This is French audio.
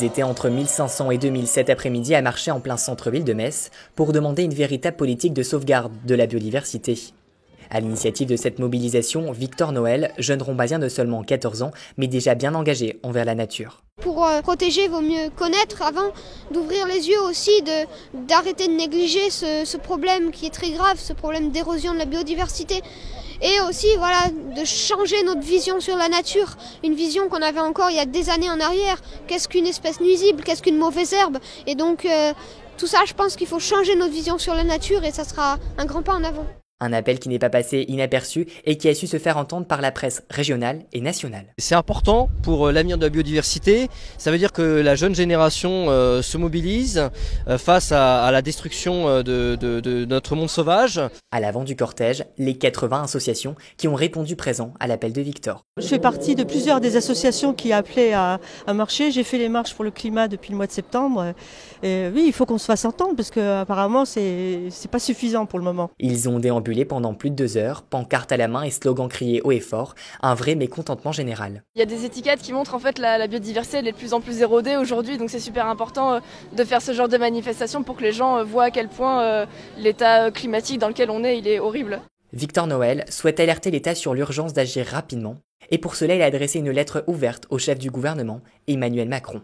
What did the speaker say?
Ils étaient entre 1500 et 2000 cet après-midi à marcher en plein centre-ville de Metz pour demander une véritable politique de sauvegarde de la biodiversité. À l'initiative de cette mobilisation, Victor Noël, jeune rombasien de seulement 14 ans, mais déjà bien engagé envers la nature. Pour protéger, il vaut mieux connaître avant d'ouvrir les yeux aussi, d'arrêter de négliger ce problème qui est très grave, ce problème d'érosion de la biodiversité. Et aussi voilà, de changer notre vision sur la nature, une vision qu'on avait encore il y a des années en arrière. Qu'est-ce qu'une espèce nuisible, qu'est-ce qu'une mauvaise herbe? Et donc tout ça, je pense qu'il faut changer notre vision sur la nature et ça sera un grand pas en avant. Un appel qui n'est pas passé inaperçu et qui a su se faire entendre par la presse régionale et nationale. C'est important pour l'avenir de la biodiversité. Ça veut dire que la jeune génération se mobilise face à la destruction de notre monde sauvage. À l'avant du cortège, les 80 associations qui ont répondu présents à l'appel de Victor. Je fais partie de plusieurs des associations qui appelaient à marcher. J'ai fait les marches pour le climat depuis le mois de septembre. Et oui, il faut qu'on se fasse entendre parce qu'apparemment c'est pas suffisant pour le moment. Ils ont déambulé pendant plus de 2 heures, pancartes à la main et slogans criés haut et fort, un vrai mécontentement général. Il y a des étiquettes qui montrent en fait la biodiversité, elle est de plus en plus érodée aujourd'hui, donc c'est super important de faire ce genre de manifestation pour que les gens voient à quel point l'état climatique dans lequel on est, il est horrible. Victor Noël souhaite alerter l'État sur l'urgence d'agir rapidement, et pour cela il a adressé une lettre ouverte au chef du gouvernement, Emmanuel Macron.